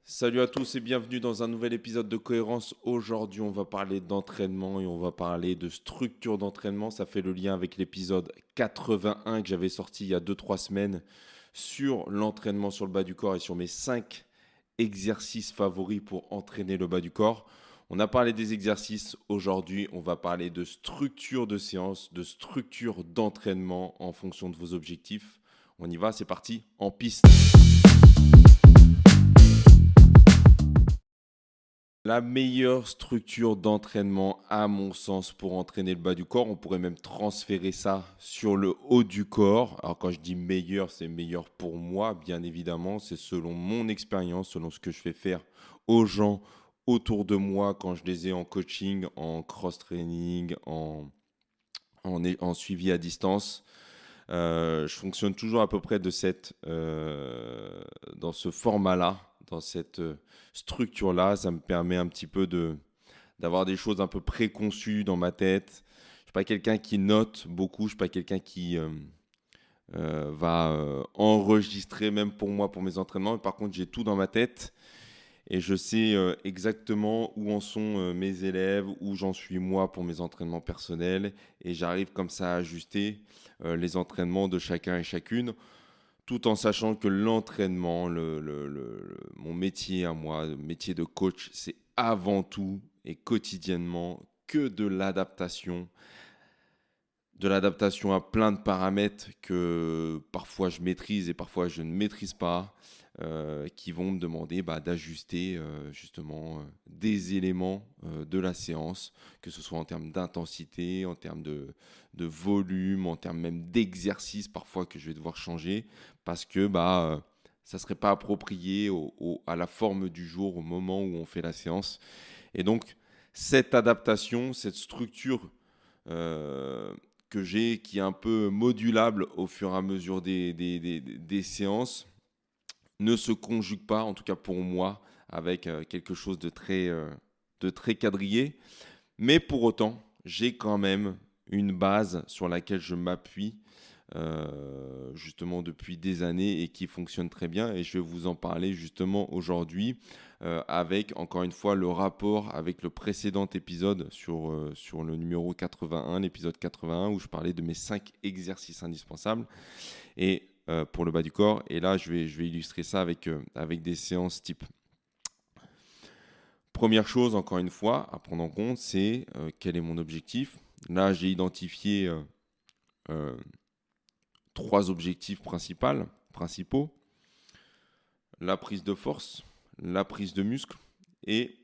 Salut à tous et bienvenue dans un nouvel épisode de Cohérence. Aujourd'hui, on va parler d'entraînement et on va parler de structure d'entraînement. Ça fait le lien avec l'épisode 81 que j'avais sorti il y a 2-3 semaines sur l'entraînement sur le bas du corps et sur mes 5 exercices favoris pour entraîner le bas du corps. On a parlé des exercices. Aujourd'hui, on va parler de structure de séance, de structure d'entraînement en fonction de vos objectifs. On y va, c'est parti, en piste. La meilleure structure d'entraînement, à mon sens, pour entraîner le bas du corps, on pourrait même transférer ça sur le haut du corps. Alors quand je dis meilleur, c'est meilleur pour moi, bien évidemment. C'est selon mon expérience, selon ce que je fais faire aux gens autour de moi quand je les ai en coaching, en cross-training, en suivi à distance. Je fonctionne toujours à peu près dans ce format-là, dans cette structure-là. Ça me permet un petit peu d'avoir des choses un peu préconçues dans ma tête. Je ne suis pas quelqu'un qui note beaucoup, je ne suis pas quelqu'un qui va enregistrer même pour moi, pour mes entraînements. Mais par contre, j'ai tout dans ma tête et je sais exactement où en sont mes élèves, où j'en suis moi pour mes entraînements personnels. Et j'arrive comme ça à ajuster les entraînements de chacun et chacune, tout en sachant que l'entraînement, mon métier à moi, le métier de coach, c'est avant tout et quotidiennement que de l'adaptation à plein de paramètres que parfois je maîtrise et parfois je ne maîtrise pas, qui vont me demander d'ajuster justement des éléments de la séance, que ce soit en termes d'intensité, en termes de volume, en termes même d'exercice parfois que je vais devoir changer parce que ça ne serait pas approprié à la forme du jour, au moment où on fait la séance. Et donc, cette adaptation, cette structure euh, que j'ai, qui est un peu modulable au fur et à mesure des séances, ne se conjugue pas, en tout cas pour moi, avec quelque chose de très quadrillé. Mais pour autant, j'ai quand même une base sur laquelle je m'appuie justement depuis des années et qui fonctionne très bien. Et je vais vous en parler justement aujourd'hui avec, encore une fois, le rapport avec le précédent épisode sur le numéro 81, l'épisode 81, où je parlais de mes 5 exercices indispensables et, pour le bas du corps. Et là, je vais illustrer ça avec des séances type. Première chose, encore une fois, à prendre en compte, c'est quel est mon objectif. Là, j'ai identifié euh, 3 objectifs principaux. La prise de force, la prise de muscle et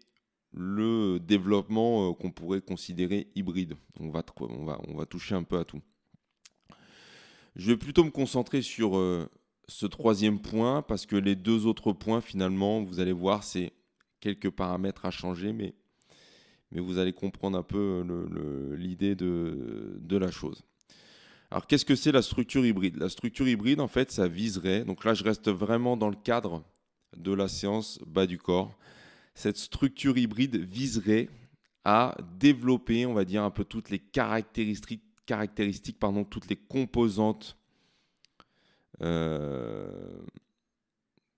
le développement qu'on pourrait considérer hybride. On va toucher un peu à tout. Je vais plutôt me concentrer sur ce troisième point parce que les 2 autres points, finalement, vous allez voir, c'est quelques paramètres à changer, mais vous allez comprendre un peu l'idée de la chose. Alors, qu'est-ce que c'est la structure hybride? La structure hybride, en fait, ça viserait, donc là, je reste vraiment dans le cadre de la séance bas du corps. Cette structure hybride viserait à développer, on va dire, un peu toutes les caractéristiques toutes les composantes euh,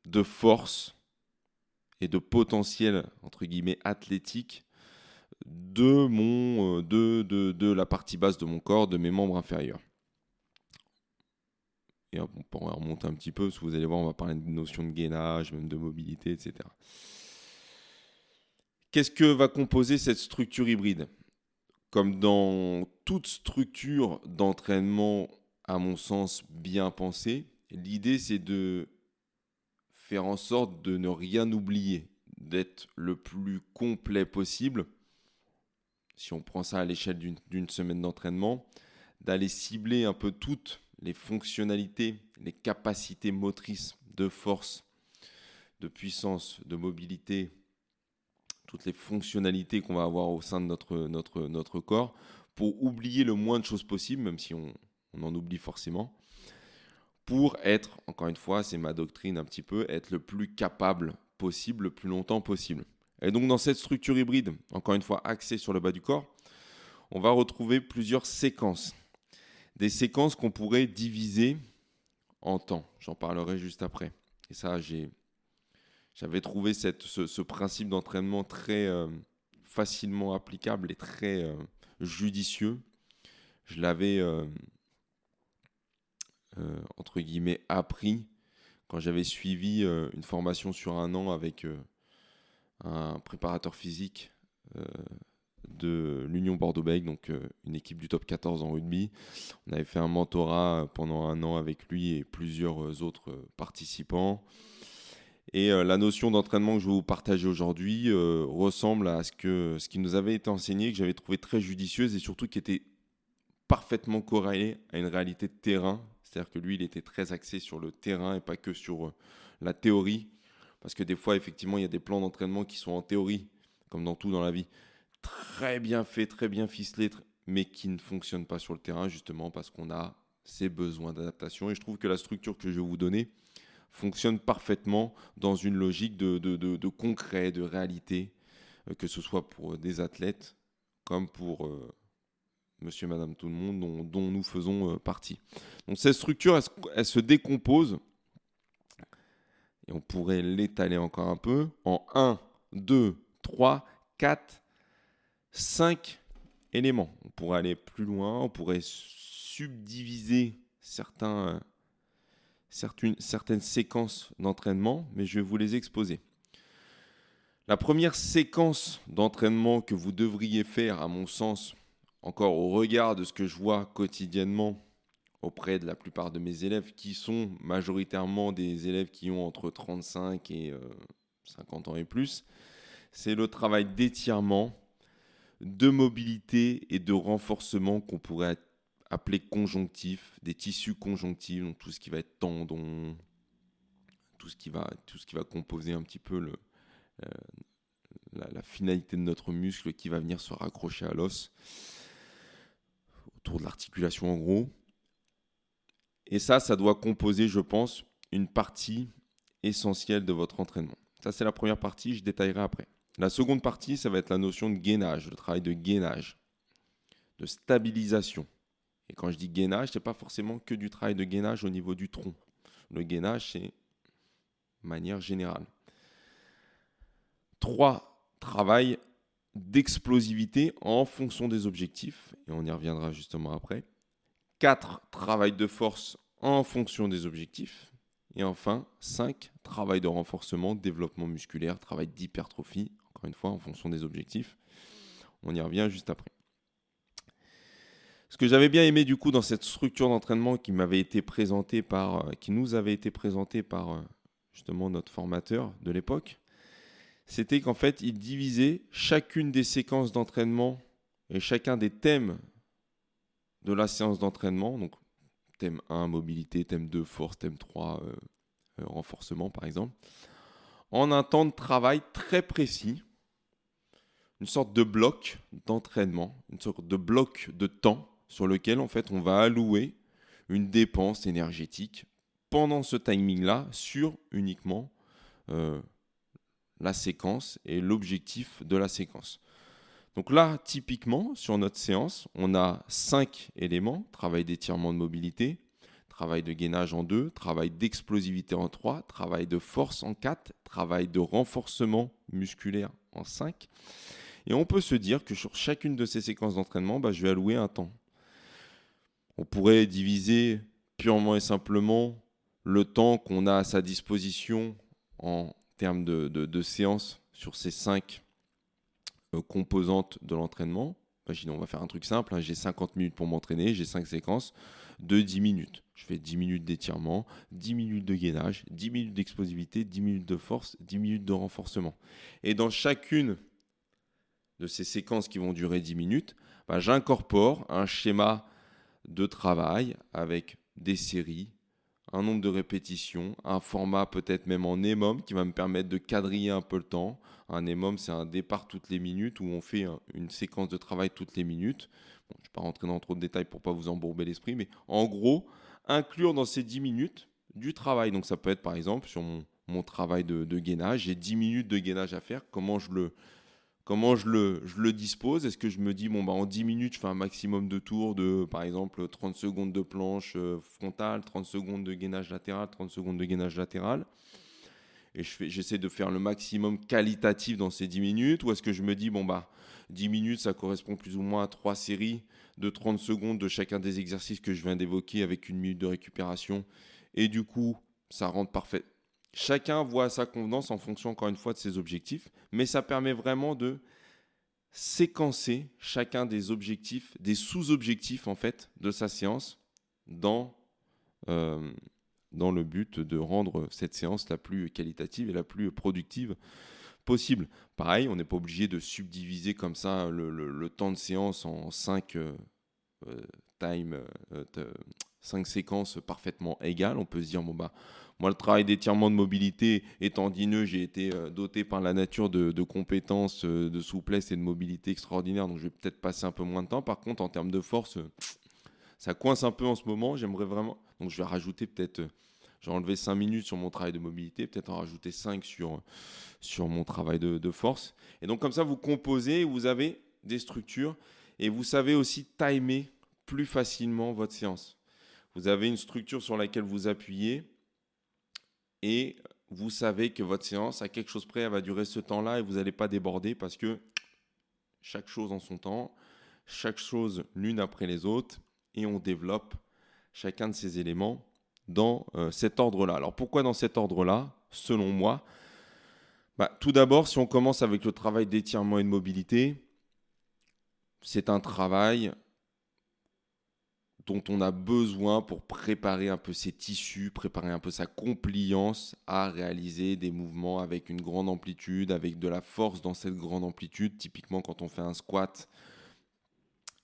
de force et de potentiel, entre guillemets, athlétique de la partie basse de mon corps, de mes membres inférieurs. Et on pourra remonter un petit peu, parce que vous allez voir, on va parler de notion de gainage, même de mobilité, etc. Qu'est-ce que va composer cette structure hybride? Comme dans toute structure d'entraînement, à mon sens, bien pensée, l'idée c'est de faire en sorte de ne rien oublier, d'être le plus complet possible. Si on prend ça à l'échelle d'une semaine d'entraînement, d'aller cibler un peu toutes les fonctionnalités, les capacités motrices de force, de puissance, de mobilité, toutes les fonctionnalités qu'on va avoir au sein de notre corps, pour oublier le moins de choses possible, même si on en oublie forcément, pour être, encore une fois, c'est ma doctrine un petit peu, être le plus capable possible, le plus longtemps possible. Et donc dans cette structure hybride, encore une fois axée sur le bas du corps, on va retrouver plusieurs séquences. Des séquences qu'on pourrait diviser en temps. J'en parlerai juste après. Et ça, j'ai J'avais trouvé ce principe d'entraînement très facilement applicable et très judicieux. Je l'avais, entre guillemets, appris quand j'avais suivi une formation sur un an avec un préparateur physique de l'Union Bordeaux-Bègles, donc une équipe du top 14 en rugby. On avait fait un mentorat pendant un an avec lui et plusieurs autres participants. Et la notion d'entraînement que je vais vous partager aujourd'hui ressemble à ce qui nous avait été enseigné, que j'avais trouvé très judicieuse et surtout qui était parfaitement corrélée à une réalité de terrain. C'est-à-dire que lui, il était très axé sur le terrain et pas que sur la théorie. Parce que des fois, effectivement, il y a des plans d'entraînement qui sont en théorie, comme dans tout dans la vie, très bien faits, très bien ficelés, mais qui ne fonctionnent pas sur le terrain, justement parce qu'on a ces besoins d'adaptation. Et je trouve que la structure que je vais vous donner fonctionne parfaitement dans une logique de concret, de réalité, que ce soit pour des athlètes comme pour monsieur, madame, tout le monde dont nous faisons partie. Donc cette structure, elle se décompose, et on pourrait l'étaler encore un peu, en 1, 2, 3, 4, 5 éléments. On pourrait aller plus loin, on pourrait subdiviser certaines séquences d'entraînement, mais je vais vous les exposer. La première séquence d'entraînement que vous devriez faire, à mon sens, encore au regard de ce que je vois quotidiennement auprès de la plupart de mes élèves, qui sont majoritairement des élèves qui ont entre 35 et 50 ans et plus, c'est le travail d'étirement, de mobilité et de renforcement qu'on pourrait appeler conjonctif, des tissus conjonctifs, donc tout ce qui va être tendon, tout ce qui va composer un petit peu la finalité de notre muscle qui va venir se raccrocher à l'os, autour de l'articulation en gros. Et ça doit composer, je pense, une partie essentielle de votre entraînement. Ça, c'est la première partie, je détaillerai après. La seconde partie, ça va être la notion de gainage, le travail de gainage, de stabilisation. Et quand je dis gainage, ce n'est pas forcément que du travail de gainage au niveau du tronc. Le gainage, c'est de manière générale. 3, travail d'explosivité en fonction des objectifs, et on y reviendra justement après. 4, travail de force en fonction des objectifs. Et enfin, 5, travail de renforcement, développement musculaire, travail d'hypertrophie, encore une fois, en fonction des objectifs. On y revient juste après. Ce que j'avais bien aimé du coup dans cette structure d'entraînement qui nous avait été présentée par justement notre formateur de l'époque, c'était qu'en fait, il divisait chacune des séquences d'entraînement et chacun des thèmes de la séance d'entraînement, donc thème 1, mobilité, thème 2, force, thème 3, renforcement par exemple, en un temps de travail très précis, une sorte de bloc d'entraînement, une sorte de bloc de temps sur lequel en fait on va allouer une dépense énergétique pendant ce timing-là sur uniquement la séquence et l'objectif de la séquence. Donc là, typiquement, sur notre séance, on a 5 éléments: travail d'étirement de mobilité, travail de gainage en 2, travail d'explosivité en 3, travail de force en 4, travail de renforcement musculaire en 5. Et on peut se dire que sur chacune de ces séquences d'entraînement, je vais allouer un temps. On pourrait diviser purement et simplement le temps qu'on a à sa disposition en termes de séance sur ces 5 composantes de l'entraînement. Imaginons, on va faire un truc simple, j'ai 50 minutes pour m'entraîner, j'ai 5 séquences de 10 minutes. Je fais 10 minutes d'étirement, 10 minutes de gainage, 10 minutes d'explosivité, 10 minutes de force, 10 minutes de renforcement. Et dans chacune de ces séquences qui vont durer 10 minutes, j'incorpore un schéma de travail avec des séries, un nombre de répétitions, un format peut-être même en EMOM qui va me permettre de quadriller un peu le temps. Un EMOM, c'est un départ toutes les minutes où on fait une séquence de travail toutes les minutes. Bon, je ne vais pas rentrer dans trop de détails pour ne pas vous embourber l'esprit, mais en gros, inclure dans ces 10 minutes du travail. Donc ça peut être par exemple sur mon travail de gainage, j'ai 10 minutes de gainage à faire, comment je le dispose? Est-ce que je me dis, en 10 minutes, je fais un maximum de tours de, par exemple, 30 secondes de planche frontale, 30 secondes de gainage latéral, 30 secondes de gainage latéral. et j'essaie de faire le maximum qualitatif dans ces 10 minutes, ou est-ce que je me dis, 10 minutes, ça correspond plus ou moins à 3 séries de 30 secondes de chacun des exercices que je viens d'évoquer avec 1 minute de récupération, et du coup, ça rentre parfait. Chacun voit à sa convenance en fonction, encore une fois, de ses objectifs, mais ça permet vraiment de séquencer chacun des objectifs, des sous-objectifs en fait de sa séance dans, euh, dans le but de rendre cette séance la plus qualitative et la plus productive possible. Pareil, on n'est pas obligé de subdiviser comme ça le temps de séance en 5 time, 5 séquences parfaitement égales. On peut se dire, moi, le travail d'étirement de mobilité est tendineux, j'ai été doté par la nature de compétences, de souplesse et de mobilité extraordinaires, donc je vais peut-être passer un peu moins de temps. Par contre, en termes de force, ça coince un peu en ce moment, j'aimerais vraiment... Donc je vais rajouter peut-être... j'ai enlevé 5 minutes sur mon travail de mobilité, peut-être en rajouter 5 sur mon travail de force. Et donc comme ça, vous composez, vous avez des structures et vous savez aussi timer plus facilement votre séance. Vous avez une structure sur laquelle vous appuyez et vous savez que votre séance, à quelque chose près, elle va durer ce temps-là et vous n'allez pas déborder parce que chaque chose en son temps, chaque chose l'une après les autres, et on développe chacun de ces éléments dans cet ordre-là. Alors pourquoi dans cet ordre-là, selon moi? Tout d'abord, si on commence avec le travail d'étirement et de mobilité, c'est un travail dont on a besoin pour préparer un peu ses tissus, préparer un peu sa compliance à réaliser des mouvements avec une grande amplitude, avec de la force dans cette grande amplitude. Typiquement, quand on fait un squat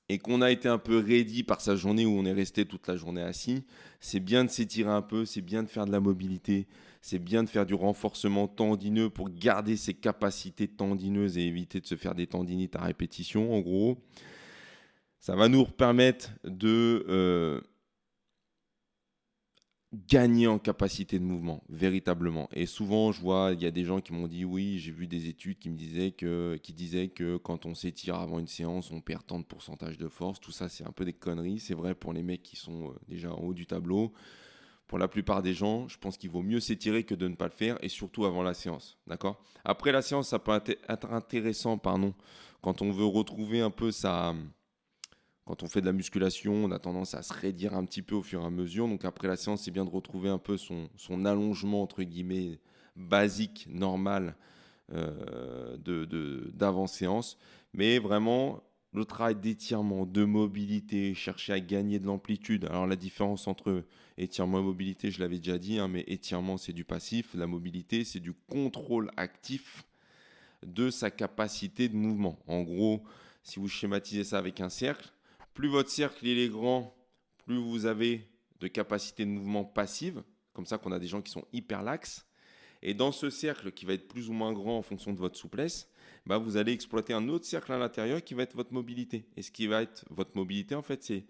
et qu'on a été un peu raidi par sa journée où on est resté toute la journée assis, c'est bien de s'étirer un peu, c'est bien de faire de la mobilité, c'est bien de faire du renforcement tendineux pour garder ses capacités tendineuses et éviter de se faire des tendinites à répétition, en gros. Ça va nous permettre de gagner en capacité de mouvement, véritablement. Et souvent, je vois, il y a des gens qui m'ont dit, oui, j'ai vu des études qui disaient que quand on s'étire avant une séance, on perd tant de pourcentage de force. Tout ça, c'est un peu des conneries. C'est vrai pour les mecs qui sont déjà en haut du tableau. Pour la plupart des gens, je pense qu'il vaut mieux s'étirer que de ne pas le faire, et surtout avant la séance. D'accord ? Après la séance, ça peut être intéressant, quand on veut retrouver un peu sa... Quand on fait de la musculation, on a tendance à se raidir un petit peu au fur et à mesure. Donc après la séance, c'est bien de retrouver un peu son allongement, entre guillemets, basique, normal d'avant-séance. Mais vraiment, le travail d'étirement, de mobilité, chercher à gagner de l'amplitude. Alors la différence entre étirement et mobilité, je l'avais déjà dit, mais étirement, c'est du passif. La mobilité, c'est du contrôle actif de sa capacité de mouvement. En gros, si vous schématisez ça avec un cercle, plus votre cercle il est grand, plus vous avez de capacité de mouvement passive, comme ça qu'on a des gens qui sont hyper laxes. Et dans ce cercle qui va être plus ou moins grand en fonction de votre souplesse, vous allez exploiter un autre cercle à l'intérieur qui va être votre mobilité. Et ce qui va être votre mobilité, en fait, c'est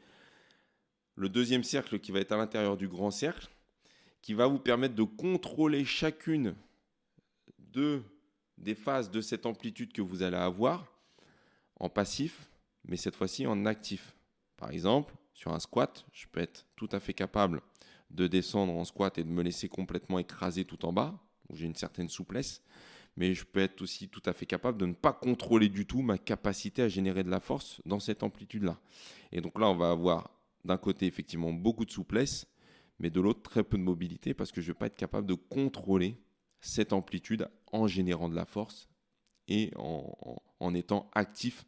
le deuxième cercle qui va être à l'intérieur du grand cercle, qui va vous permettre de contrôler chacune des phases de cette amplitude que vous allez avoir en passif, mais cette fois-ci en actif. Par exemple, sur un squat, je peux être tout à fait capable de descendre en squat et de me laisser complètement écraser tout en bas, où j'ai une certaine souplesse, mais je peux être aussi tout à fait capable de ne pas contrôler du tout ma capacité à générer de la force dans cette amplitude-là. Et donc là, on va avoir d'un côté effectivement beaucoup de souplesse, mais de l'autre très peu de mobilité, parce que je ne vais pas être capable de contrôler cette amplitude en générant de la force et en étant actif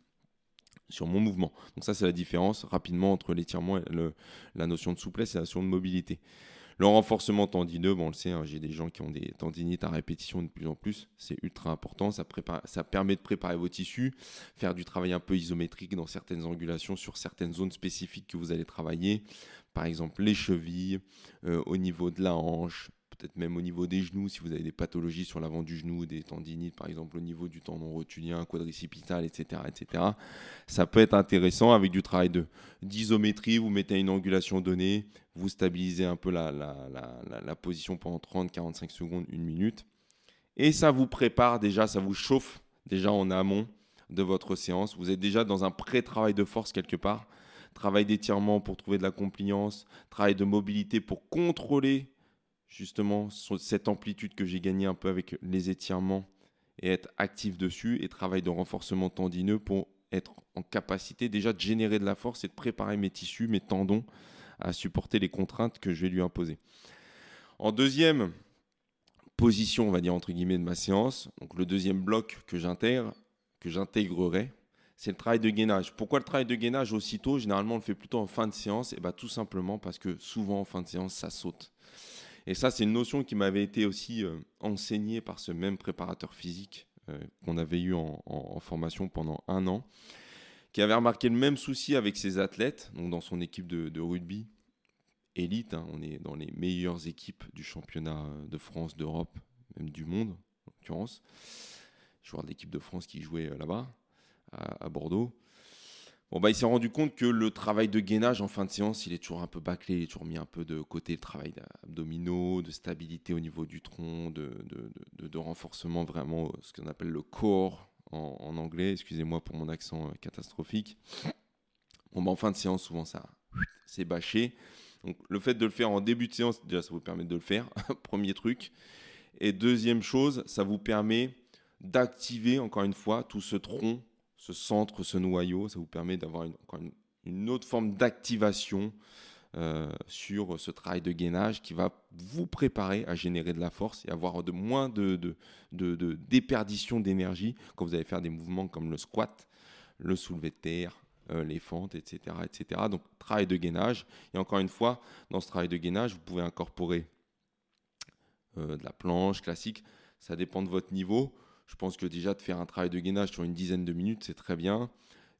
sur mon mouvement. Donc ça, c'est la différence rapidement entre l'étirement et la notion de souplesse et la notion de mobilité. Le renforcement tendineux, on le sait, j'ai des gens qui ont des tendinites à répétition de plus en plus, c'est ultra important, ça permet de préparer vos tissus, faire du travail un peu isométrique dans certaines angulations, sur certaines zones spécifiques que vous allez travailler, par exemple les chevilles, au niveau de la hanche, peut-être même au niveau des genoux, si vous avez des pathologies sur l'avant du genou, des tendinites par exemple au niveau du tendon rotulien, quadricipital, etc., etc. Ça peut être intéressant avec du travail d'isométrie, vous mettez une angulation donnée, vous stabilisez un peu la position pendant 30-45 secondes, 1 minute, et ça vous prépare déjà, ça vous chauffe déjà en amont de votre séance. Vous êtes déjà dans un pré-travail de force quelque part, travail d'étirement pour trouver de la compliance, travail de mobilité pour contrôler justement sur cette amplitude que j'ai gagnée un peu avec les étirements et être actif dessus et travail de renforcement tendineux pour être en capacité déjà de générer de la force et de préparer mes tissus, mes tendons à supporter les contraintes que je vais lui imposer. En deuxième position, on va dire entre guillemets, de ma séance, donc le deuxième bloc que j'intégrerai, c'est le travail de gainage. Pourquoi le travail de gainage aussitôt? Généralement, on le fait plutôt en fin de séance. Et bien, tout simplement parce que souvent, en fin de séance, ça saute. Et ça, c'est une notion qui m'avait été aussi enseignée par ce même préparateur physique qu'on avait eu en formation pendant 1 an, qui avait remarqué le même souci avec ses athlètes, donc dans son équipe de rugby élite. On est dans les meilleures équipes du championnat de France, d'Europe, même du monde, en l'occurrence. Joueur de l'équipe de France qui jouait là-bas, à Bordeaux. Bon, il s'est rendu compte que le travail de gainage en fin de séance, il est toujours un peu bâclé, il est toujours mis un peu de côté, le travail abdominaux, de stabilité au niveau du tronc, de renforcement vraiment, ce qu'on appelle le core en anglais. Excusez-moi pour mon accent catastrophique. Bon, en fin de séance, souvent, ça c'est bâché. Donc, le fait de le faire en début de séance, déjà, ça vous permet de le faire, premier truc. Et deuxième chose, ça vous permet d'activer, encore une fois, tout ce tronc, ce centre, ce noyau. Ça vous permet d'avoir une autre forme d'activation sur ce travail de gainage qui va vous préparer à générer de la force et avoir moins de déperdition d'énergie quand vous allez faire des mouvements comme le squat, le soulevé de terre, les fentes, etc., etc. Donc, travail de gainage. Et encore une fois, dans ce travail de gainage, vous pouvez incorporer de la planche classique. Ça dépend de votre niveau. Je pense que déjà de faire un travail de gainage sur une dizaine de minutes, c'est très bien.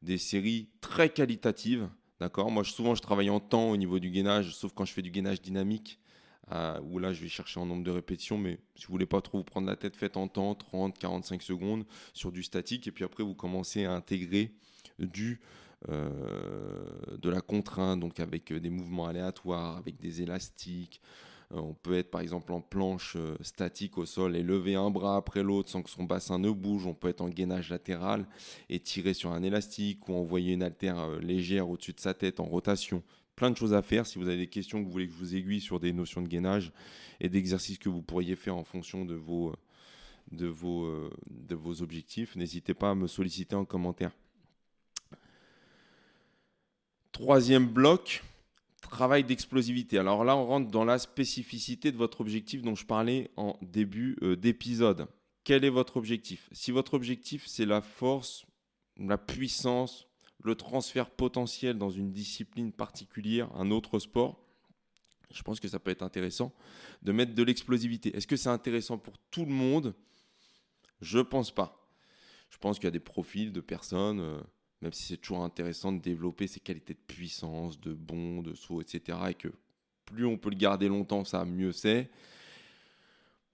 Des séries très qualitatives. D'accord. Moi, souvent, je travaille en temps au niveau du gainage, sauf quand je fais du gainage dynamique, où là, je vais chercher en nombre de répétitions. Mais si vous voulez pas trop vous prendre la tête, faites en temps, 30, 45 secondes sur du statique. Et puis après, vous commencez à intégrer de la contrainte, donc avec des mouvements aléatoires, avec des élastiques. On peut être par exemple en planche statique au sol et lever un bras après l'autre sans que son bassin ne bouge. On peut être en gainage latéral et tirer sur un élastique ou envoyer une haltère légère au-dessus de sa tête en rotation. Plein de choses à faire. Si vous avez des questions, que vous voulez que je vous aiguille sur des notions de gainage et d'exercices que vous pourriez faire en fonction de vos objectifs, n'hésitez pas à me solliciter en commentaire. Troisième bloc, travail d'explosivité. Alors là, on rentre dans la spécificité de votre objectif dont je parlais en début d'épisode. Quel est votre objectif? Si votre objectif, c'est la force, la puissance, le transfert potentiel dans une discipline particulière, un autre sport, je pense que ça peut être intéressant de mettre de l'explosivité. Est-ce que c'est intéressant pour tout le monde? Je ne pense pas. Je pense qu'il y a des profils de personnes, même si c'est toujours intéressant de développer ses qualités de puissance, de bond, de saut, etc. Et que plus on peut le garder longtemps, ça mieux c'est.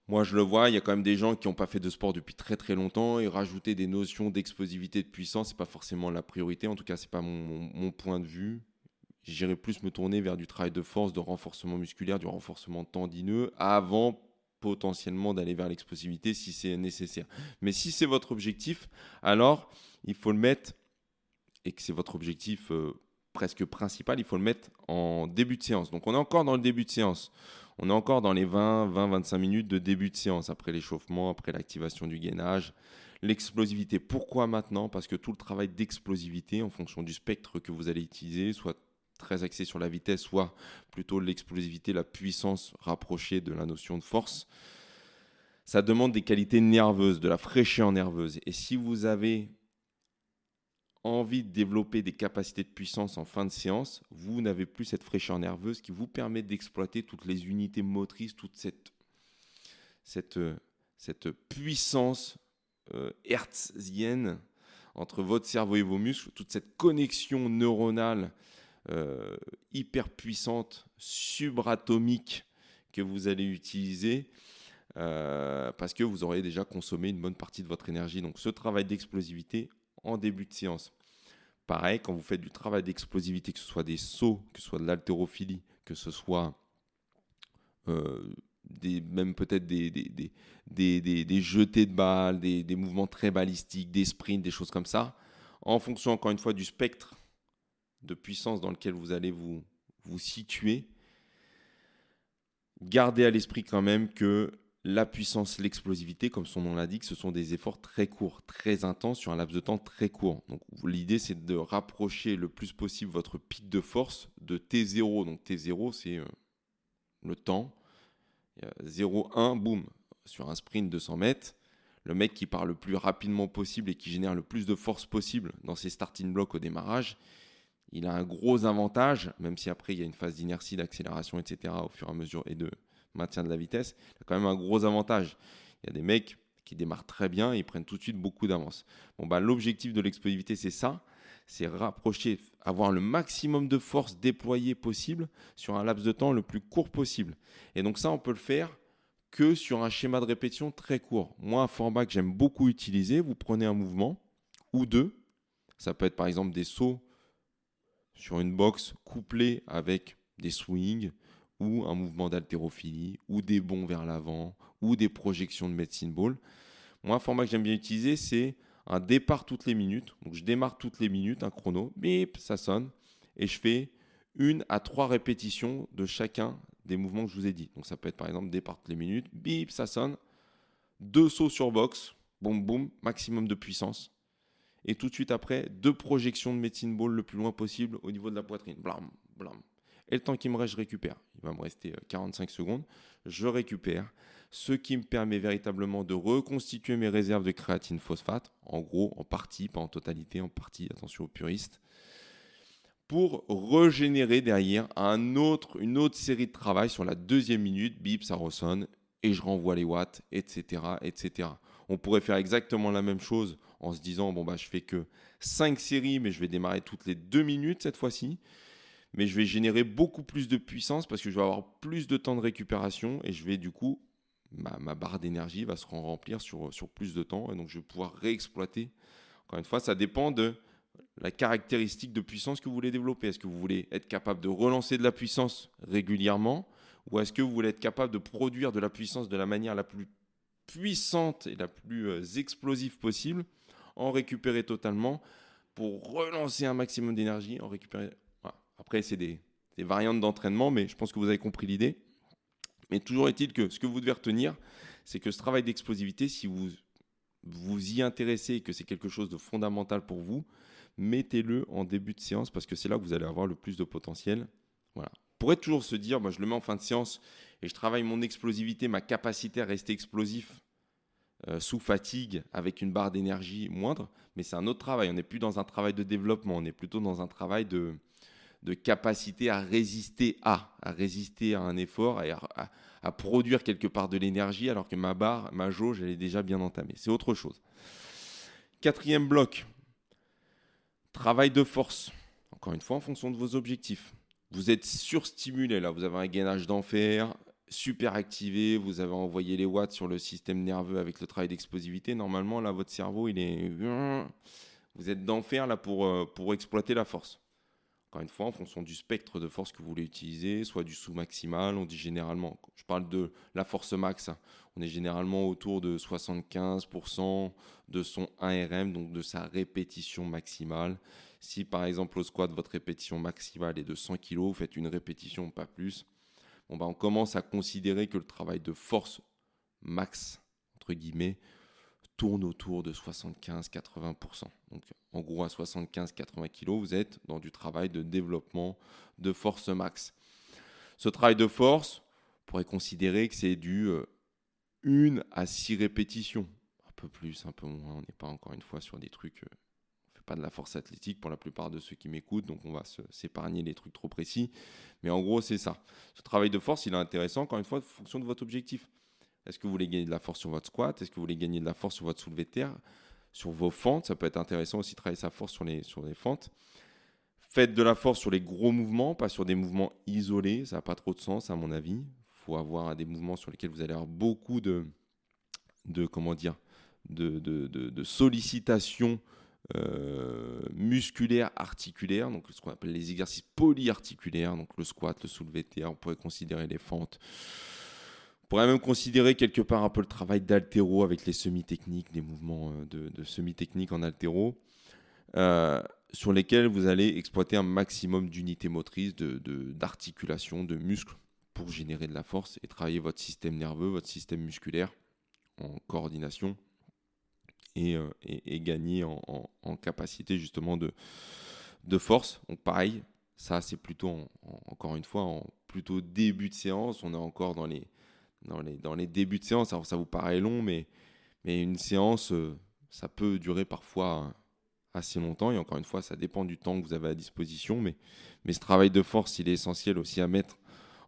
Moi, je le vois, il y a quand même des gens qui n'ont pas fait de sport depuis très très longtemps et rajouter des notions d'explosivité, de puissance, ce n'est pas forcément la priorité. En tout cas, ce n'est pas mon point de vue. J'irais plus me tourner vers du travail de force, de renforcement musculaire, du renforcement tendineux avant potentiellement d'aller vers l'explosivité si c'est nécessaire. Mais si c'est votre objectif, alors il faut le mettre, et que c'est votre objectif presque principal, il faut le mettre en début de séance. Donc on est encore dans le début de séance. On est encore dans les 20-25 minutes de début de séance, après l'échauffement, après l'activation du gainage. L'explosivité, pourquoi maintenant? Parce que tout le travail d'explosivité, en fonction du spectre que vous allez utiliser, soit très axé sur la vitesse, soit plutôt l'explosivité, la puissance rapprochée de la notion de force, ça demande des qualités nerveuses, de la fraîcheur nerveuse. Et si vous avez envie de développer des capacités de puissance en fin de séance, vous n'avez plus cette fraîcheur nerveuse qui vous permet d'exploiter toutes les unités motrices, toute cette puissance hertzienne entre votre cerveau et vos muscles, toute cette connexion neuronale hyper puissante, subatomique que vous allez utiliser parce que vous aurez déjà consommé une bonne partie de votre énergie. Donc ce travail d'explosivité en début de séance. Pareil, quand vous faites du travail d'explosivité, que ce soit des sauts, que ce soit de l'haltérophilie, que ce soit même peut-être des jetés de balles, des mouvements très balistiques, des sprints, des choses comme ça, en fonction encore une fois du spectre de puissance dans lequel vous allez vous situer, Gardez à l'esprit quand même que la puissance, l'explosivité, comme son nom l'indique, ce sont des efforts très courts, très intenses sur un laps de temps très court. Donc l'idée, c'est de rapprocher le plus possible votre pic de force de T0. Donc T0, c'est le temps. 0,1, boum, sur un sprint de 100 mètres. Le mec qui part le plus rapidement possible et qui génère le plus de force possible dans ses starting blocks au démarrage, il a un gros avantage, même si après il y a une phase d'inertie, d'accélération, etc. au fur et à mesure et de maintien de la vitesse. Il a quand même un gros avantage. Il y a des mecs qui démarrent très bien et ils prennent tout de suite beaucoup d'avance. Bon, bah, l'objectif de l'explosivité, c'est ça. C'est rapprocher, avoir le maximum de force déployée possible sur un laps de temps le plus court possible. Et donc ça, on peut le faire que sur un schéma de répétition très court. Moi, un format que j'aime beaucoup utiliser, vous prenez un mouvement ou deux. Ça peut être par exemple des sauts sur une box couplé avec des swings ou un mouvement d'haltérophilie ou des bonds vers l'avant ou des projections de medicine ball. Moi, un format que j'aime bien utiliser, c'est un départ toutes les minutes. Donc, je démarre toutes les minutes, un chrono, bip, ça sonne, et je fais 1 à 3 répétitions de chacun des mouvements que je vous ai dit. Donc, ça peut être par exemple départ toutes les minutes, bip, ça sonne, 2 sauts sur box, boum, boum, maximum de puissance. Et tout de suite après, 2 projections de medicine ball le plus loin possible au niveau de la poitrine. Blam, blam. Et le temps qui me reste, je récupère. Il va me rester 45 secondes. Je récupère, ce qui me permet véritablement de reconstituer mes réserves de créatine phosphate, en gros, en partie, pas en totalité, en partie, attention aux puristes, pour régénérer derrière une autre série de travail sur la deuxième minute, bip, ça ressonne, et je renvoie les watts, etc., etc. On pourrait faire exactement la même chose en se disant, bon, bah, je fais que 5 séries, mais je vais démarrer toutes les 2 minutes cette fois-ci. Mais je vais générer beaucoup plus de puissance parce que je vais avoir plus de temps de récupération et je vais du coup, ma barre d'énergie va se remplir sur plus de temps et donc je vais pouvoir réexploiter. Encore une fois, ça dépend de la caractéristique de puissance que vous voulez développer. Est-ce que vous voulez être capable de relancer de la puissance régulièrement ou est-ce que vous voulez être capable de produire de la puissance de la manière la plus puissante et la plus explosive possible, en récupérer totalement pour relancer un maximum d'énergie, en récupérer. Voilà. Après, c'est des variantes d'entraînement, mais je pense que vous avez compris l'idée. Mais toujours est-il que ce que vous devez retenir, c'est que ce travail d'explosivité, si vous vous y intéressez et que c'est quelque chose de fondamental pour vous, mettez-le en début de séance parce que c'est là que vous allez avoir le plus de potentiel. Voilà. Vous pourrez toujours se dire, moi, je le mets en fin de séance et je travaille mon explosivité, ma capacité à rester explosif sous fatigue avec une barre d'énergie moindre, mais c'est un autre travail. On n'est plus dans un travail de développement, on est plutôt dans un travail de capacité à résister à un effort et à produire quelque part de l'énergie alors que ma jauge, elle est déjà bien entamée. C'est autre chose. Quatrième bloc, travail de force. Encore une fois, en fonction de vos objectifs. Vous êtes surstimulé là, vous avez un gainage d'enfer, super activé, vous avez envoyé les watts sur le système nerveux avec le travail d'explosivité. Normalement, là, votre cerveau, vous êtes d'enfer là pour exploiter la force. Encore une fois, en fonction du spectre de force que vous voulez utiliser, soit du sous-maximal, on dit généralement, je parle de la force max, on est généralement autour de 75% de son 1RM, donc de sa répétition maximale. Si par exemple au squat, votre répétition maximale est de 100 kg, vous faites une répétition, pas plus, bon, on commence à considérer que le travail de force max, entre guillemets, tourne autour de 75-80%. Donc en gros à 75-80 kg, vous êtes dans du travail de développement de force max. Ce travail de force, on pourrait considérer que c'est du 1 à 6 répétitions. Un peu plus, un peu moins. On n'est pas encore une fois sur des trucs... on ne fait pas de la force athlétique pour la plupart de ceux qui m'écoutent, donc on va s'épargner les trucs trop précis. Mais en gros, c'est ça. Ce travail de force, il est intéressant, encore une fois, en fonction de votre objectif. Est-ce que vous voulez gagner de la force sur votre squat? Est-ce que vous voulez gagner de la force sur votre soulevé de terre? Sur vos fentes, ça peut être intéressant aussi de travailler sa force sur les fentes. Faites de la force sur les gros mouvements, pas sur des mouvements isolés. Ça n'a pas trop de sens à mon avis. Il faut avoir des mouvements sur lesquels vous allez avoir beaucoup de sollicitations musculaires, articulaires, donc ce qu'on appelle les exercices polyarticulaires, donc le squat, le soulevé de terre, on pourrait considérer les fentes. On pourrait même considérer quelque part un peu le travail d'haltéro avec les semi-techniques, des mouvements de semi-techniques en haltéro, sur lesquels vous allez exploiter un maximum d'unités motrices, d'articulation, de muscles, pour générer de la force et travailler votre système nerveux, votre système musculaire en coordination et gagner en capacité justement de force. Donc pareil, ça c'est plutôt, encore une fois, en plutôt début de séance. On est encore dans les débuts de séance. Alors ça vous paraît long, mais une séance, ça peut durer parfois assez longtemps. Et encore une fois, ça dépend du temps que vous avez à disposition. Mais ce travail de force, il est essentiel aussi à mettre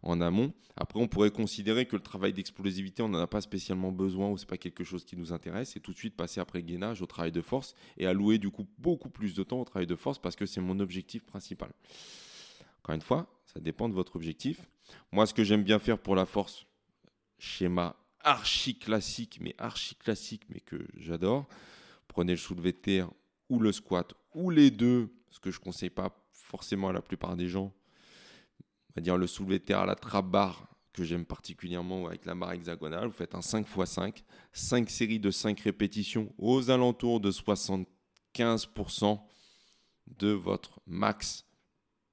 en amont. Après, on pourrait considérer que le travail d'explosivité, on n'en a pas spécialement besoin ou ce n'est pas quelque chose qui nous intéresse. Et tout de suite passer après le gainage au travail de force et allouer du coup beaucoup plus de temps au travail de force parce que c'est mon objectif principal. Encore une fois, ça dépend de votre objectif. Moi, ce que j'aime bien faire pour la force, schéma archi classique, mais que j'adore. Prenez le soulevé de terre ou le squat ou les deux, ce que je ne conseille pas forcément à la plupart des gens. On va dire le soulevé de terre à la trap bar que j'aime particulièrement avec la barre hexagonale. Vous faites un 5x5, 5 séries de 5 répétitions aux alentours de 75% de votre max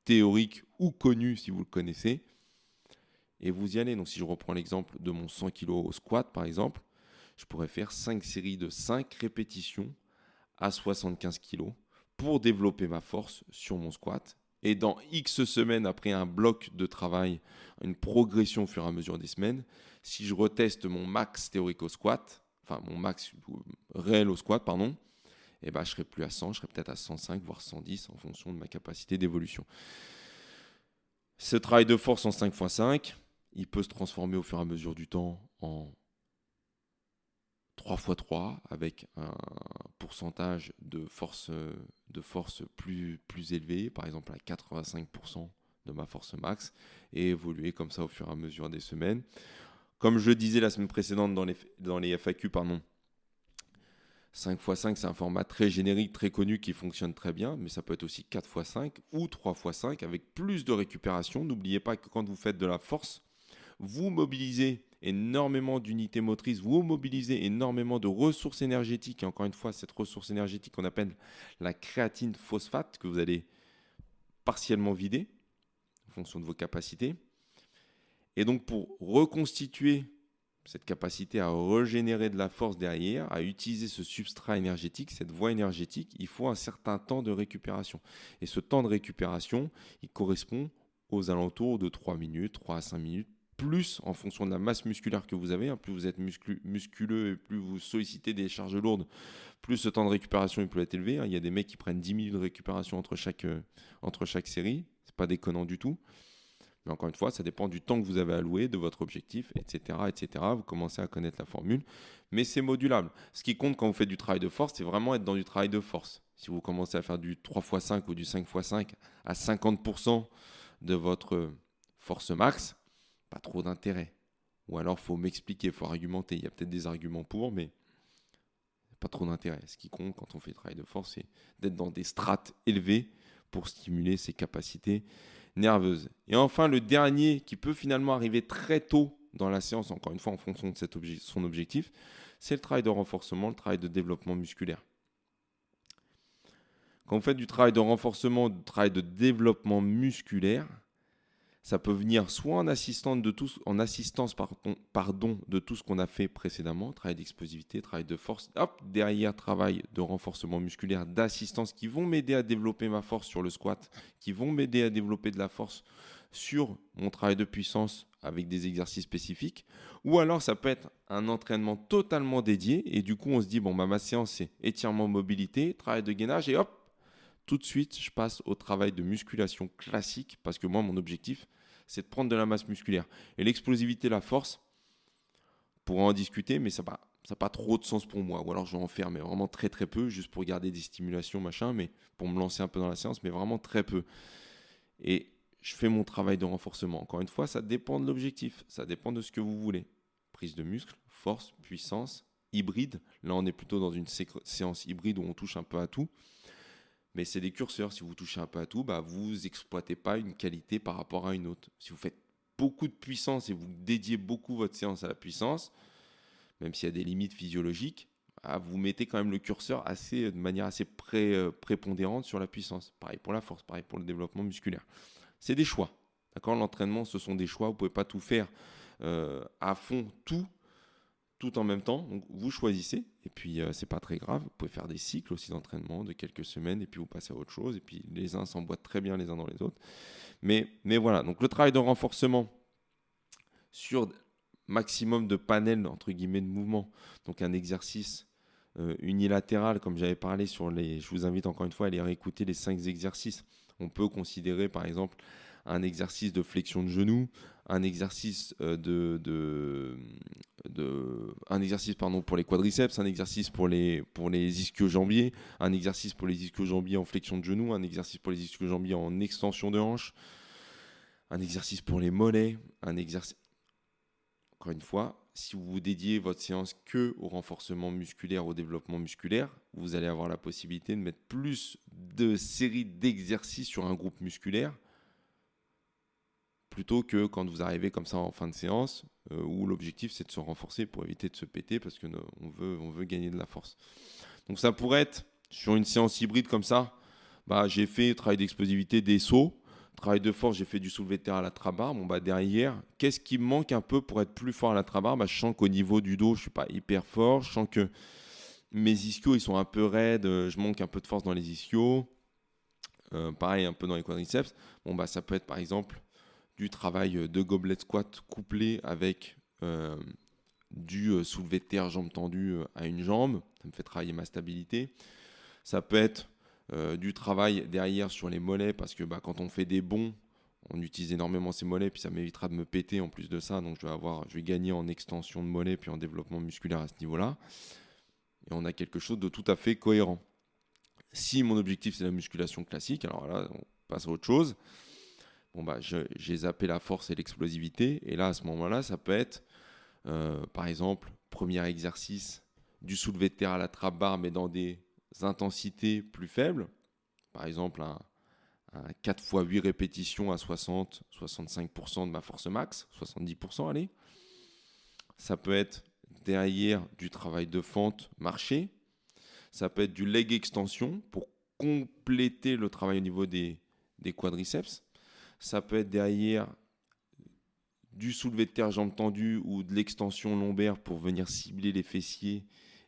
théorique ou connu si vous le connaissez. Et vous y allez. Donc si je reprends l'exemple de mon 100 kg au squat par exemple, je pourrais faire 5 séries de 5 répétitions à 75 kg pour développer ma force sur mon squat. Et dans X semaines, après un bloc de travail, une progression au fur et à mesure des semaines, si je reteste mon max théorique au squat, enfin mon max réel au squat, pardon, et ben je serai plus à 100, je serai peut-être à 105, voire 110 en fonction de ma capacité d'évolution. Ce travail de force en 5x5, il peut se transformer au fur et à mesure du temps en 3x3 avec un pourcentage de force plus élevé, par exemple à 85% de ma force max, et évoluer comme ça au fur et à mesure des semaines. Comme je le disais la semaine précédente dans les FAQ, 5x5, c'est un format très générique, très connu qui fonctionne très bien, mais ça peut être aussi 4x5 ou 3x5 avec plus de récupération. N'oubliez pas que quand vous faites de la force, vous mobilisez énormément d'unités motrices, vous mobilisez énormément de ressources énergétiques. Et encore une fois, cette ressource énergétique qu'on appelle la créatine phosphate, que vous allez partiellement vider en fonction de vos capacités. Et donc, pour reconstituer cette capacité à régénérer de la force derrière, à utiliser ce substrat énergétique, cette voie énergétique, il faut un certain temps de récupération. Et ce temps de récupération, il correspond aux alentours de 3 minutes, 3 à 5 minutes, plus en fonction de la masse musculaire que vous avez. Plus vous êtes musculeux et plus vous sollicitez des charges lourdes, plus ce temps de récupération il peut être élevé. Il y a des mecs qui prennent 10 minutes de récupération entre chaque série. Ce n'est pas déconnant du tout. Mais encore une fois, ça dépend du temps que vous avez alloué, de votre objectif, etc., etc. Vous commencez à connaître la formule, mais c'est modulable. Ce qui compte quand vous faites du travail de force, c'est vraiment être dans du travail de force. Si vous commencez à faire du 3x5 ou du 5x5 à 50% de votre force max, pas trop d'intérêt. Ou alors, il faut m'expliquer, il faut argumenter. Il y a peut-être des arguments pour, mais pas trop d'intérêt. Ce qui compte quand on fait du travail de force, c'est d'être dans des strates élevées pour stimuler ses capacités nerveuses. Et enfin, le dernier qui peut finalement arriver très tôt dans la séance, encore une fois en fonction de son objectif, c'est le travail de renforcement, le travail de développement musculaire. Quand vous faites du travail de renforcement, du travail de développement musculaire, ça peut venir soit en assistance de tout ce qu'on a fait précédemment, travail d'explosivité, travail de force, derrière travail de renforcement musculaire, d'assistance qui vont m'aider à développer ma force sur le squat, qui vont m'aider à développer de la force sur mon travail de puissance avec des exercices spécifiques, ou alors ça peut être un entraînement totalement dédié et du coup on se dit ma séance c'est étirement mobilité, travail de gainage et hop, tout de suite, je passe au travail de musculation classique parce que moi, mon objectif, c'est de prendre de la masse musculaire. Et l'explosivité, la force, on pourra en discuter, mais ça n'a pas trop de sens pour moi. Ou alors, je vais en faire, mais vraiment très, très peu, juste pour garder des stimulations, mais pour me lancer un peu dans la séance, mais vraiment très peu. Et je fais mon travail de renforcement. Encore une fois, ça dépend de l'objectif, ça dépend de ce que vous voulez. Prise de muscle, force, puissance, hybride. Là, on est plutôt dans une séance hybride où on touche un peu à tout. Mais c'est des curseurs. Si vous touchez un peu à tout, vous n'exploitez pas une qualité par rapport à une autre. Si vous faites beaucoup de puissance et vous dédiez beaucoup votre séance à la puissance, même s'il y a des limites physiologiques, vous mettez quand même le curseur de manière assez prépondérante sur la puissance. Pareil pour la force, pareil pour le développement musculaire. C'est des choix. D'accord ? L'entraînement, ce sont des choix. Vous ne pouvez pas tout faire à fond, tout en même temps. Donc, vous choisissez. Et puis, ce n'est pas très grave. Vous pouvez faire des cycles aussi d'entraînement de quelques semaines. Et puis, vous passez à autre chose. Et puis, les uns s'emboîtent très bien les uns dans les autres. Mais voilà. Donc, le travail de renforcement sur maximum de panels, entre guillemets, de mouvements. Donc, un exercice unilatéral, comme j'avais parlé sur les... Je vous invite encore une fois à aller réécouter les 5 exercices. On peut considérer, par exemple, un exercice de flexion de genou, un exercice un exercice pour les quadriceps, un exercice pour les ischio-jambiers, un exercice pour les ischio-jambiers en flexion de genou, un exercice pour les ischio-jambiers en extension de hanche, un exercice pour les mollets, un exercice... Encore une fois, si vous dédiez votre séance que au renforcement musculaire, au développement musculaire, vous allez avoir la possibilité de mettre plus de séries d'exercices sur un groupe musculaire plutôt que quand vous arrivez comme ça en fin de séance où l'objectif c'est de se renforcer pour éviter de se péter parce qu'on veut gagner de la force. Donc ça pourrait être sur une séance hybride comme ça, j'ai fait travail d'explosivité, des sauts, travail de force, j'ai fait du soulevé de terre à la trabarre. Derrière, qu'est-ce qui me manque un peu pour être plus fort à la trabarre ? Je sens qu'au niveau du dos, je ne suis pas hyper fort. Je sens que mes ischios, ils sont un peu raides. Je manque un peu de force dans les ischios. Pareil, un peu dans les quadriceps. Ça peut être par exemple du travail de goblet squat couplé avec du soulevé de terre jambes tendues à une jambe. Ça me fait travailler ma stabilité. Ça peut être du travail derrière sur les mollets parce que quand on fait des bonds, on utilise énormément ces mollets, puis ça m'évitera de me péter en plus de ça. Donc je vais gagner en extension de mollets puis en développement musculaire à ce niveau-là. Et on a quelque chose de tout à fait cohérent. Si mon objectif c'est la musculation classique, alors là on passe à autre chose. J'ai zappé la force et l'explosivité. Et là à ce moment-là, ça peut être par exemple, premier exercice du soulevé de terre à la trappe barre, mais dans des intensités plus faibles. Par exemple, un 4 x 8 répétitions à 60-65% de ma force max, 70%, allez. Ça peut être derrière du travail de fente marché. Ça peut être du leg extension pour compléter le travail au niveau des quadriceps. Ça peut être derrière du soulevé de terre jambes tendues ou de l'extension lombaire pour venir cibler les fessiers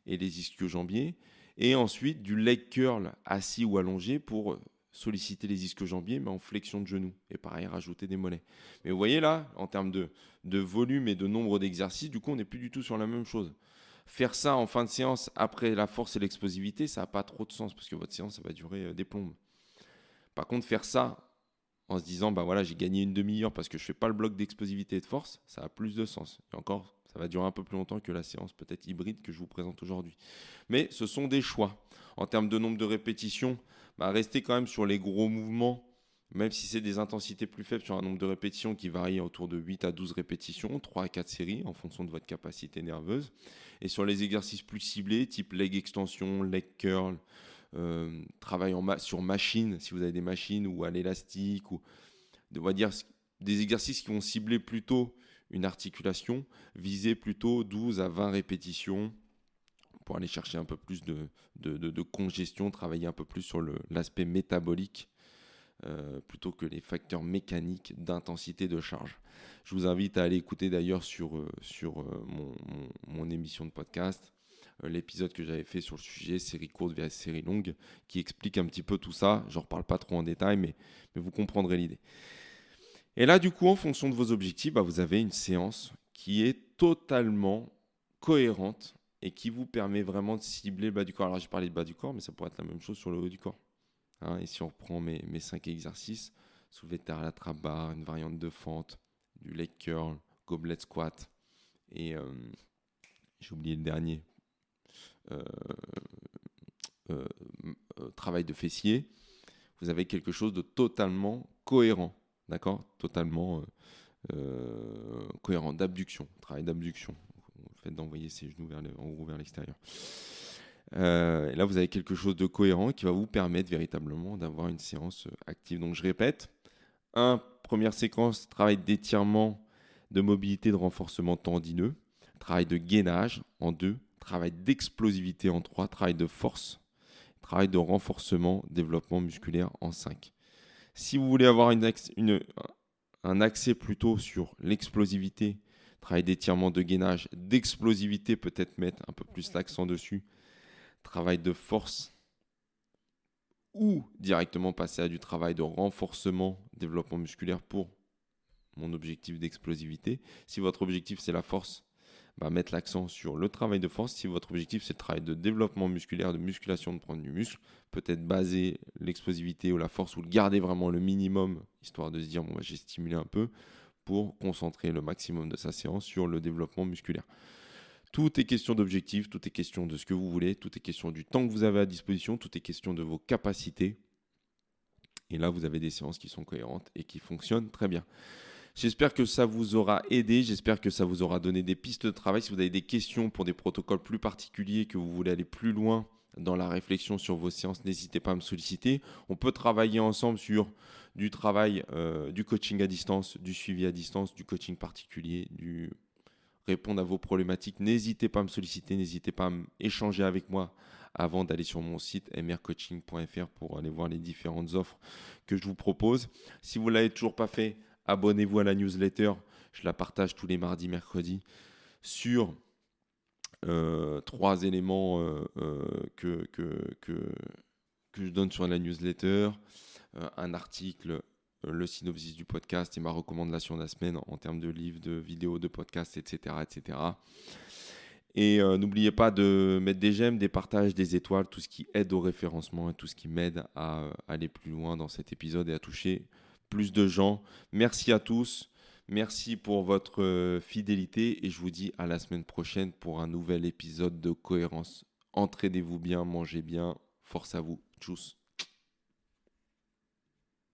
et les ischio-jambiers. Et ensuite, du leg curl assis ou allongé pour solliciter les ischio-jambiers, mais en flexion de genou. Et pareil, rajouter des mollets. Mais vous voyez là, en termes de volume et de nombre d'exercices, du coup, on n'est plus du tout sur la même chose. Faire ça en fin de séance, après la force et l'explosivité, ça n'a pas trop de sens, parce que votre séance, ça va durer des plombes. Par contre, faire ça en se disant, j'ai gagné une demi-heure parce que je ne fais pas le bloc d'explosivité et de force, ça a plus de sens. Et encore, ça va durer un peu plus longtemps que la séance peut-être hybride que je vous présente aujourd'hui. Mais ce sont des choix. En termes de nombre de répétitions, restez quand même sur les gros mouvements, même si c'est des intensités plus faibles, sur un nombre de répétitions qui varie autour de 8 à 12 répétitions, 3 à 4 séries en fonction de votre capacité nerveuse. Et sur les exercices plus ciblés, type leg extension, leg curl, travail sur machine, si vous avez des machines, ou à l'élastique, ou on va dire des exercices qui vont cibler plutôt une articulation, viser plutôt 12 à 20 répétitions pour aller chercher un peu plus de congestion, travailler un peu plus sur l'aspect métabolique plutôt que les facteurs mécaniques d'intensité de charge. Je vous invite à aller écouter d'ailleurs sur mon émission de podcast l'épisode que j'avais fait sur le sujet, série courte vs série longue, qui explique un petit peu tout ça. Je n'en reparle pas trop en détail, mais vous comprendrez l'idée. Et là, du coup, en fonction de vos objectifs, vous avez une séance qui est totalement cohérente et qui vous permet vraiment de cibler le bas du corps. Alors, j'ai parlé de bas du corps, mais ça pourrait être la même chose sur le haut du corps. Et si on reprend mes 5 exercices, soulevé de terre à la trappe barre, une variante de fente, du leg curl, goblet squat, et j'ai oublié le dernier, travail de fessier, vous avez quelque chose de totalement cohérent, d'accord ? Totalement cohérent, d'abduction, travail d'abduction, le fait d'envoyer ses genoux en gros vers l'extérieur. Et là, vous avez quelque chose de cohérent qui va vous permettre véritablement d'avoir une séance active. Donc, je répète, première séquence, travail d'étirement, de mobilité, de renforcement tendineux, travail de gainage en 2, travail d'explosivité en 3, travail de force, travail de renforcement, développement musculaire en 5. Si vous voulez avoir un accès plutôt sur l'explosivité, travail d'étirement, de gainage, d'explosivité, peut-être mettre un peu plus l'accent dessus, travail de force, ou directement passer à du travail de renforcement, développement musculaire pour mon objectif d'explosivité. Si votre objectif c'est la force, mettre l'accent sur le travail de force. Si votre objectif c'est le travail de développement musculaire, de musculation, de prendre du muscle, peut-être baser l'explosivité ou la force ou le garder vraiment le minimum, histoire de se dire j'ai stimulé un peu pour concentrer le maximum de sa séance sur le développement musculaire. Tout est question d'objectif, tout est question de ce que vous voulez, tout est question du temps que vous avez à disposition, tout est question de vos capacités. Et là, vous avez des séances qui sont cohérentes et qui fonctionnent très bien. J'espère que ça vous aura aidé, j'espère que ça vous aura donné des pistes de travail. Si vous avez des questions pour des protocoles plus particuliers, que vous voulez aller plus loin dans la réflexion sur vos séances, n'hésitez pas à me solliciter. On peut travailler ensemble sur du travail, du coaching à distance, du suivi à distance, du coaching particulier, du répondre à vos problématiques. N'hésitez pas à me solliciter, n'hésitez pas à échanger avec moi avant d'aller sur mon site mrcoaching.fr pour aller voir les différentes offres que je vous propose. Si vous ne l'avez toujours pas fait, abonnez-vous à la newsletter. Je la partage tous les mardis, mercredis sur 3 éléments que je donne sur la newsletter. Un article, le synopsis du podcast et ma recommandation de la semaine en termes de livres, de vidéos, de podcasts, etc. etc. Et n'oubliez pas de mettre des j'aime, des partages, des étoiles, tout ce qui aide au référencement et tout ce qui m'aide à aller plus loin dans cet épisode et à toucher plus de gens. Merci à tous. Merci pour votre fidélité et je vous dis à la semaine prochaine pour un nouvel épisode de Cohérence. Entraînez-vous bien, mangez bien. Force à vous. Tchuss.